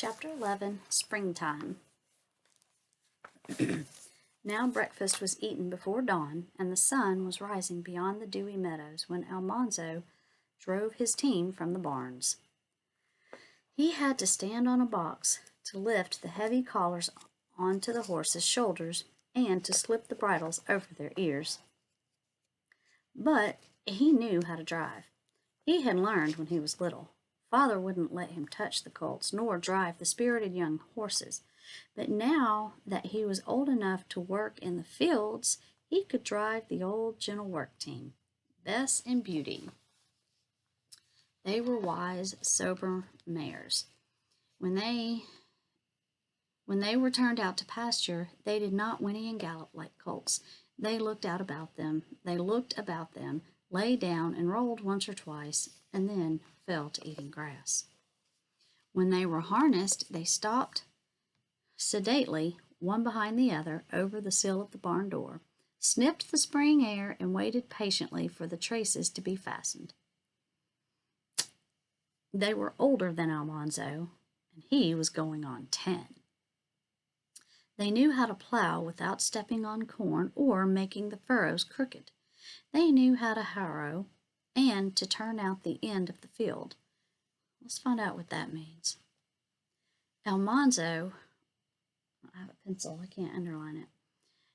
Chapter 11, Springtime. Now breakfast was eaten before dawn, and the sun was rising beyond the dewy meadows when Almanzo drove his team from the barns. He had to stand on a box to lift the heavy collars onto the horses' shoulders and to slip the bridles over their ears. But he knew how to drive. He had learned when he was little. Father wouldn't let him touch the colts nor drive the spirited young horses, but now that he was old enough to work in the fields, he could drive the old gentle work team, Bess and Beauty. They were wise, sober mares. When they were turned out to pasture, they did not whinny and gallop like colts. They looked about them, lay down and rolled once or twice, and then fell to eating grass. When they were harnessed, they stopped sedately, one behind the other, over the sill of the barn door, sniffed the spring air, and waited patiently for the traces to be fastened. They were older than Almanzo, and he was going on 10. They knew how to plow without stepping on corn or making the furrows crooked. They knew how to harrow and to turn out the end of the field. Let's find out what that means. Almanzo, I have a pencil, I can't underline it.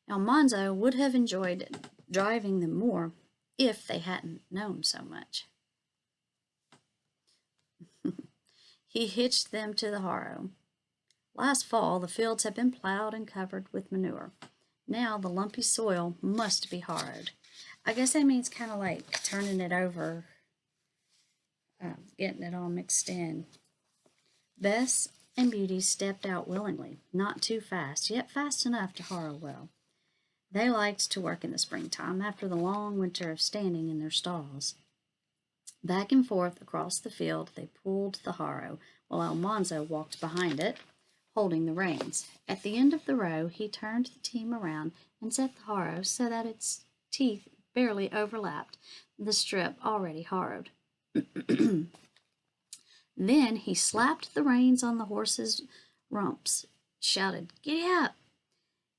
Almanzo would have enjoyed driving them more if they hadn't known so much. He hitched them to the harrow. Last fall, the fields had been plowed and covered with manure. Now the lumpy soil must be harrowed. I guess that means kind of like turning it over, getting it all mixed in. Bess and Beauty stepped out willingly, not too fast, yet fast enough to harrow well. They liked to work in the springtime after the long winter of standing in their stalls. Back and forth across the field they pulled the harrow, while Almanzo walked behind it, holding the reins. At the end of the row, he turned the team around and set the harrow so that its teeth barely overlapped the strip already harrowed. Then he slapped the reins on the horses' rumps, shouted, "Giddy up!"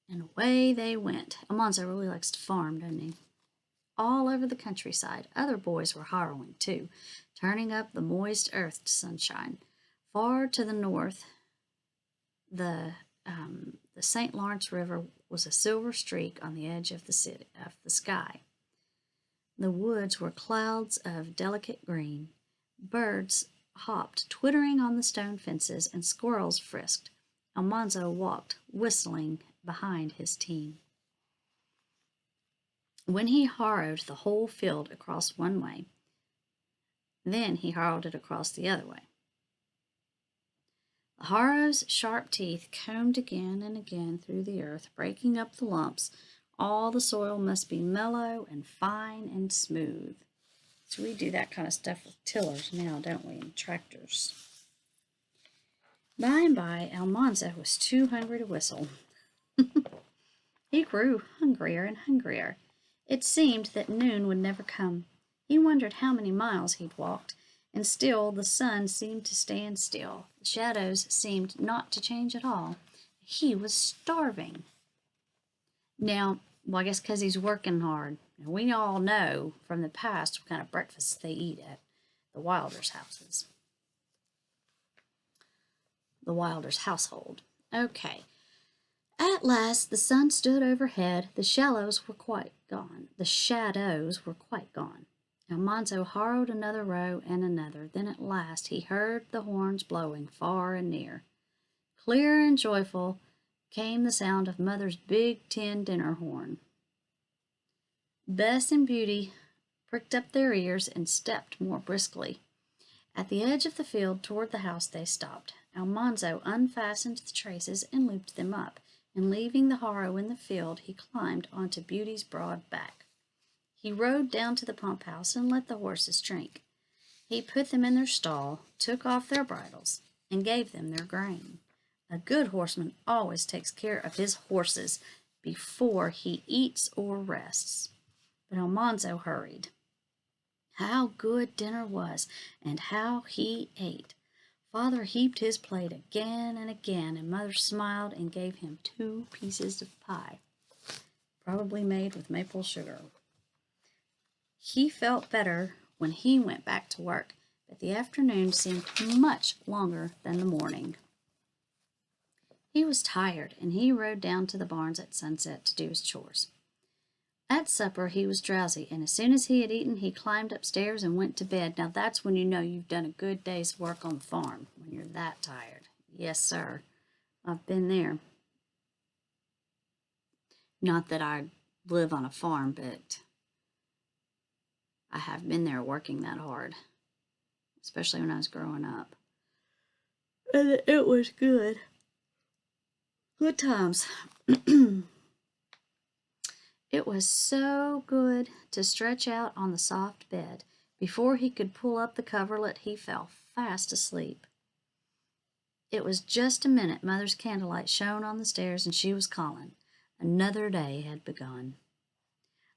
and away they went. Almanzo really likes to farm, doesn't he? All over the countryside, other boys were harrowing too, turning up the moist earth to sunshine. Far to the north, the St. Lawrence River was a silver streak on the edge of the sky. The woods were clouds of delicate green. Birds hopped, twittering on the stone fences, and squirrels frisked. Almanzo walked, whistling, behind his team. When he harrowed the whole field across one way, then he harrowed it across the other way. The harrow's sharp teeth combed again and again through the earth, breaking up the lumps. All the soil must be mellow and fine and smooth. So we do that kind of stuff with tillers now, don't we, and tractors. By and by, Almanzo was too hungry to whistle. He grew hungrier and hungrier. It seemed that noon would never come. He wondered how many miles he'd walked, and still the sun seemed to stand still. The shadows seemed not to change at all. He was starving. Now, well, I guess because he's working hard. We all know from the past what kind of breakfasts they eat at the Wilders' houses. The Wilders' household. Okay. At last the sun stood overhead. The shadows were quite gone. Almanzo harrowed another row and another. Then at last he heard the horns blowing far and near. Clear and joyful came the sound of Mother's big tin dinner horn. Bess and Beauty pricked up their ears and stepped more briskly. At the edge of the field toward the house they stopped. Almanzo unfastened the traces and looped them up, and leaving the harrow in the field, he climbed onto Beauty's broad back. He rode down to the pump house and let the horses drink. He put them in their stall, took off their bridles, and gave them their grain. A good horseman always takes care of his horses before he eats or rests. But Almanzo hurried. How good dinner was, and how he ate! Father heaped his plate again and again, and Mother smiled and gave him 2 pieces of pie, probably made with maple sugar. He felt better when he went back to work, but the afternoon seemed much longer than the morning. He was tired, and he rode down to the barns at sunset to do his chores. At supper, he was drowsy, and as soon as he had eaten, he climbed upstairs and went to bed. Now, that's when you know you've done a good day's work on the farm, when you're that tired. Yes, sir. I've been there. Not that I live on a farm, but I have been there working that hard, especially when I was growing up. And it was good. Good times. It was so good to stretch out on the soft bed. Before he could pull up the coverlet, he fell fast asleep. It was just a minute Mother's candlelight shone on the stairs, and she was calling. Another day had begun.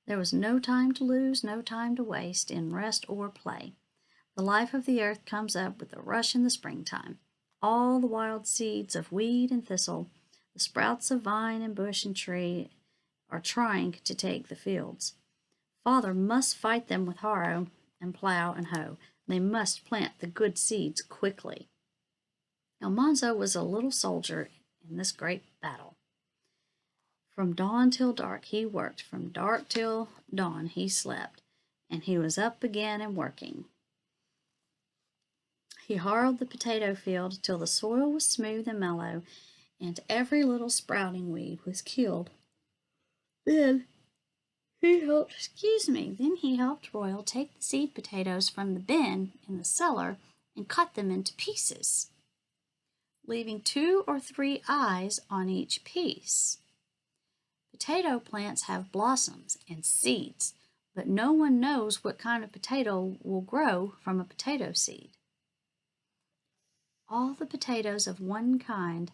There was no time to lose, no time to waste in rest or play. The life of the earth comes up with a rush in the springtime. All the wild seeds of weed and thistle, the sprouts of vine and bush and tree, are trying to take the fields. Father must fight them with harrow and plow and hoe. They must plant the good seeds quickly. Almanzo was a little soldier in this great battle. From dawn till dark he worked, from dark till dawn he slept, and he was up again and working. He harrowed the potato field till the soil was smooth and mellow, and every little sprouting weed was killed. Then he helped Royal take the seed potatoes from the bin in the cellar and cut them into pieces, leaving 2 or 3 eyes on each piece. Potato plants have blossoms and seeds, but no one knows what kind of potato will grow from a potato seed. All the potatoes of one kind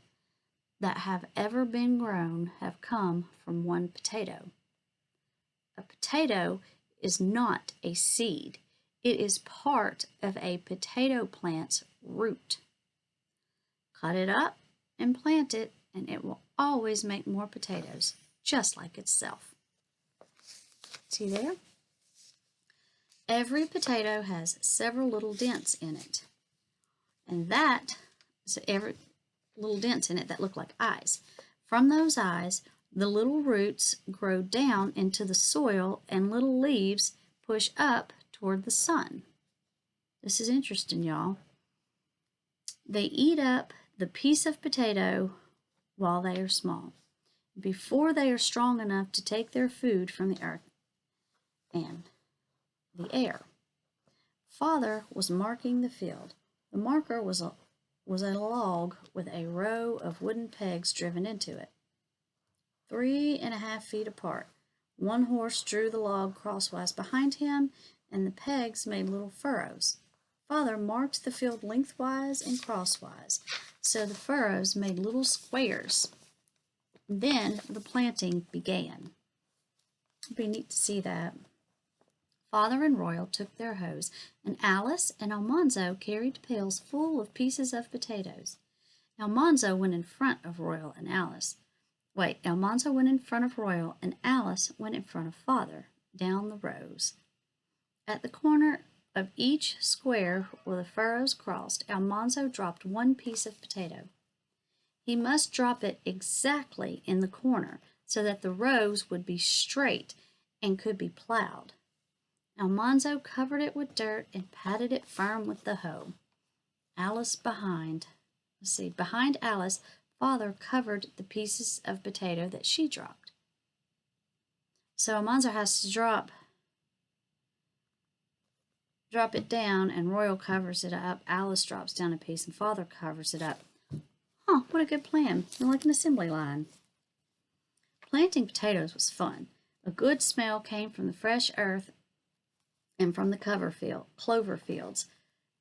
that have ever been grown have come from one potato. A potato is not a seed. It is part of a potato plant's root. Cut it up and plant it, and it will always make more potatoes, just like itself. See there? Every potato has several little dents in it, and every little dents in it that look like eyes. From those eyes, the little roots grow down into the soil, and little leaves push up toward the sun. This is interesting, y'all. They eat up the piece of potato while they are small, before they are strong enough to take their food from the earth and the air. Father was marking the field. The marker was a log with a row of wooden pegs driven into it, 3½ feet apart. One horse drew the log crosswise behind him, and the pegs made little furrows. Father marked the field lengthwise and crosswise, so the furrows made little squares. Then the planting began. It'd be neat to see that. Father and Royal took their hoes, and Alice and Almanzo carried pails full of pieces of potatoes. Almanzo went in front of Royal and Alice. Almanzo went in front of Royal, and Alice went in front of Father, down the rows. At the corner of each square where the furrows crossed, Almanzo dropped 1 piece of potato. He must drop it exactly in the corner so that the rows would be straight and could be plowed. Almanzo covered it with dirt and patted it firm with the hoe. Behind Alice, Father covered the pieces of potato that she dropped. So Almanzo has to drop it down, and Royal covers it up. Alice drops down a piece, and Father covers it up. What a good plan. Like an assembly line. Planting potatoes was fun. A good smell came from the fresh earth and from the clover fields.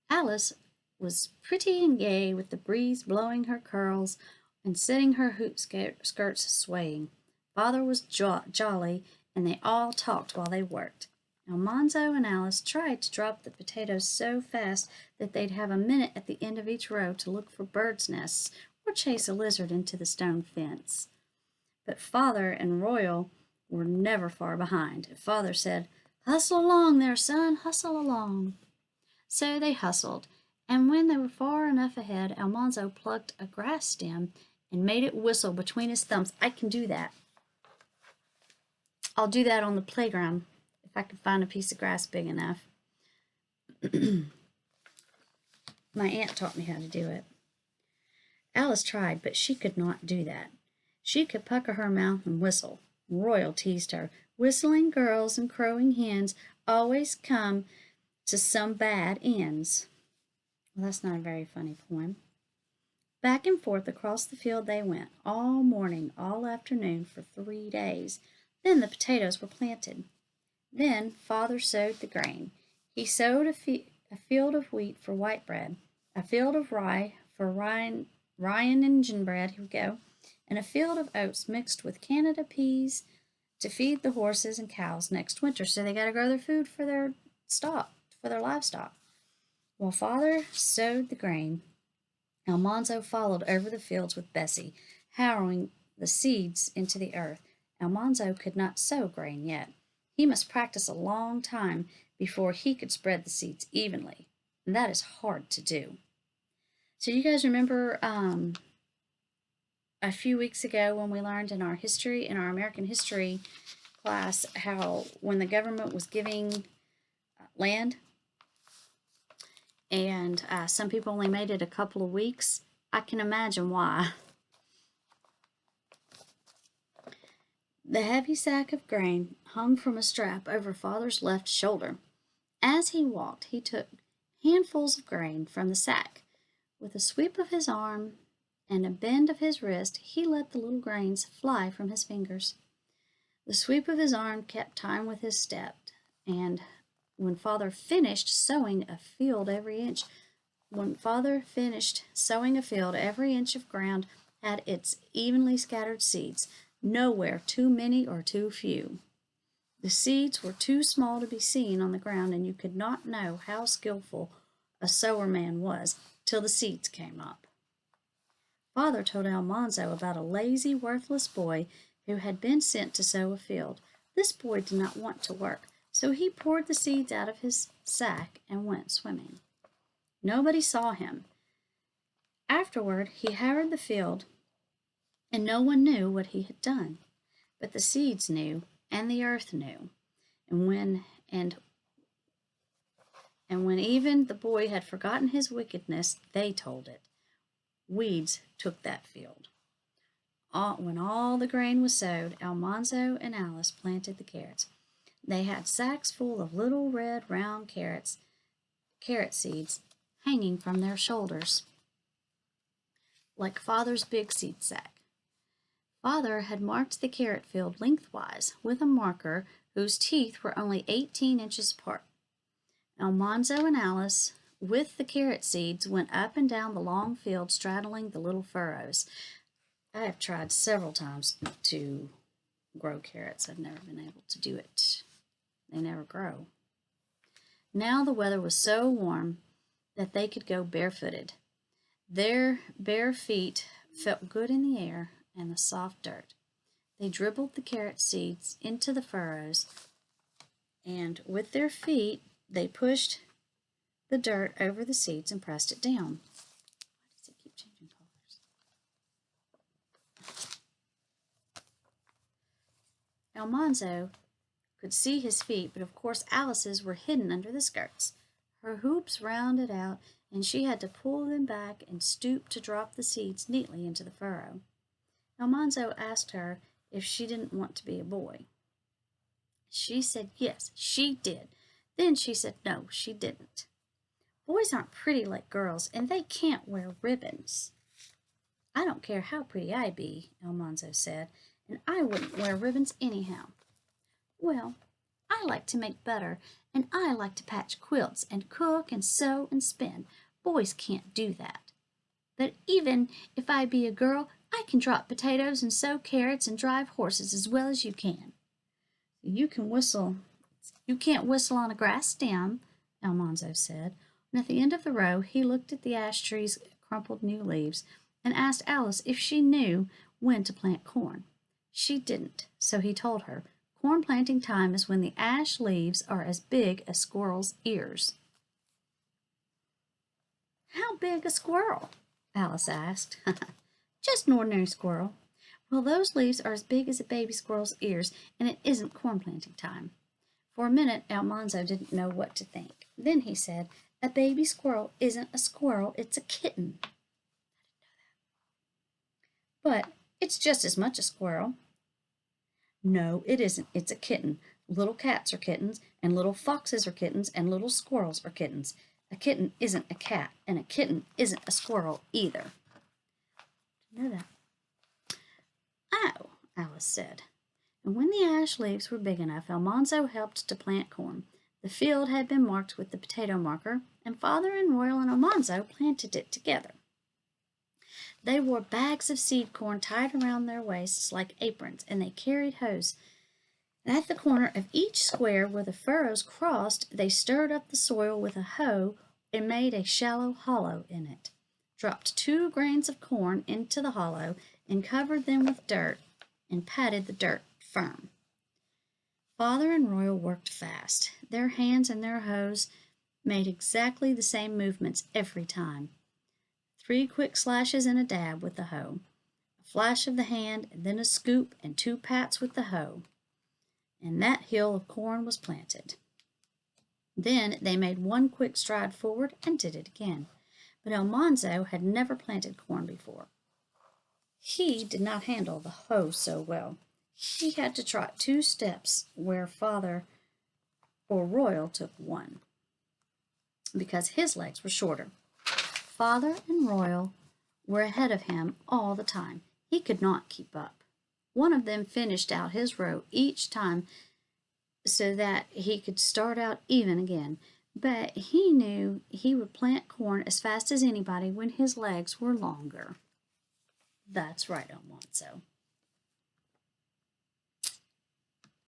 Alice was pretty and gay, with the breeze blowing her curls and setting her hoop skirts swaying. Father was jolly, and they all talked while they worked. Almanzo and Alice tried to drop the potatoes so fast that they'd have a minute at the end of each row to look for birds' nests or chase a lizard into the stone fence. But Father and Royal were never far behind. Father said, "Hustle along there, son, hustle along." So they hustled, and when they were far enough ahead, Almanzo plucked a grass stem and made it whistle between his thumbs. I can do that. I'll do that on the playground if I can find a piece of grass big enough. My aunt taught me how to do it. Alice tried, but she could not do that. She could pucker her mouth and whistle. Royal teased her. "Whistling girls and crowing hens always come to some bad ends." Well, that's not a very funny poem. Back and forth across the field they went, all morning, all afternoon, for 3 days. Then the potatoes were planted. Then Father sowed the grain. He sowed a field of wheat for white bread, a field of rye for rye and gingerbread, here we go, and a field of oats mixed with Canada peas to feed the horses and cows next winter. So they got to grow their food for their stock, for their livestock. While Father sowed the grain, Almanzo followed over the fields with Bessie, harrowing the seeds into the earth. Almanzo could not sow grain yet. He must practice a long time before he could spread the seeds evenly, and that is hard to do. So you guys remember a few weeks ago when we learned in our American history class, how when the government was giving land and some people only made it a couple of weeks? I can imagine why. The heavy sack of grain hung from a strap over Father's left shoulder. As he walked, he took handfuls of grain from the sack. With a sweep of his arm and a bend of his wrist, he let the little grains fly from his fingers. The sweep of his arm kept time with his step, and when Father finished sowing a field, every inch of ground had its evenly scattered seeds, nowhere too many or too few. The seeds were too small to be seen on the ground, and you could not know how skillful a sower man was till the seeds came up. Father told Almanzo about a lazy, worthless boy who had been sent to sow a field. This boy did not want to work, so he poured the seeds out of his sack and went swimming. Nobody saw him. Afterward, he harrowed the field, and no one knew what he had done. But the seeds knew, and the earth knew. And when even the boy had forgotten his wickedness, they told it. Weeds took that field. When all the grain was sowed, Almanzo and Alice planted the carrots. They had sacks full of little red round carrot seeds hanging from their shoulders, like Father's big seed sack. Father had marked the carrot field lengthwise with a marker whose teeth were only 18 inches apart. Almanzo and Alice, with the carrot seeds, went up and down the long field, straddling the little furrows. I have tried several times to grow carrots. I've never been able to do it. They never grow. Now the weather was so warm that they could go barefooted. Their bare feet felt good in the air and the soft dirt. They dribbled the carrot seeds into the furrows, and with their feet they pushed the dirt over the seeds and pressed it down. Why does it keep changing colors? Almanzo could see his feet, but of course Alice's were hidden under the skirts. Her hoops rounded out, and she had to pull them back and stoop to drop the seeds neatly into the furrow. Almanzo asked her if she didn't want to be a boy. She said yes, she did. Then she said no, she didn't. Boys aren't pretty like girls, and they can't wear ribbons. I don't care how pretty I be, Almanzo said, and I wouldn't wear ribbons anyhow. Well, I like to make butter, and I like to patch quilts and cook and sew and spin. Boys can't do that. But even if I be a girl, I can drop potatoes and sow carrots and drive horses as well as you can. You can whistle You can't whistle on a grass stem, Almanzo said. And at the end of the row, he looked at the ash tree's crumpled new leaves and asked Alice if she knew when to plant corn. She didn't, so he told her, corn planting time is when the ash leaves are as big as squirrels' ears. How big a squirrel? Alice asked. Just an ordinary squirrel. Well, those leaves are as big as a baby squirrel's ears, and it isn't corn planting time. For a minute, Almanzo didn't know what to think. Then he said, a baby squirrel isn't a squirrel, it's a kitten. But it's just as much a squirrel. No, it isn't. It's a kitten. Little cats are kittens, and little foxes are kittens, and little squirrels are kittens. A kitten isn't a cat, and a kitten isn't a squirrel either. Know that. Oh, Alice said. And when the ash leaves were big enough, Almanzo helped to plant corn. The field had been marked with the potato marker, and Father and Royal and Almanzo planted it together. They wore bags of seed corn tied around their waists like aprons, and they carried hoes. And at the corner of each square where the furrows crossed, they stirred up the soil with a hoe and made a shallow hollow in it, dropped 2 grains of corn into the hollow, and covered them with dirt, and patted the dirt firm. Father and Royal worked fast. Their hands and their hoes made exactly the same movements every time. 3 quick slashes and a dab with the hoe, a flash of the hand, and then a scoop and 2 pats with the hoe. And that hill of corn was planted. Then they made 1 quick stride forward and did it again. But Almanzo had never planted corn before. He did not handle the hoe so well. He had to trot 2 steps where Father or Royal took 1, because his legs were shorter. Father and Royal were ahead of him all the time. He could not keep up. One of them finished out his row each time so that he could start out even again. But he knew he would plant corn as fast as anybody when his legs were longer. That's right, Almanzo.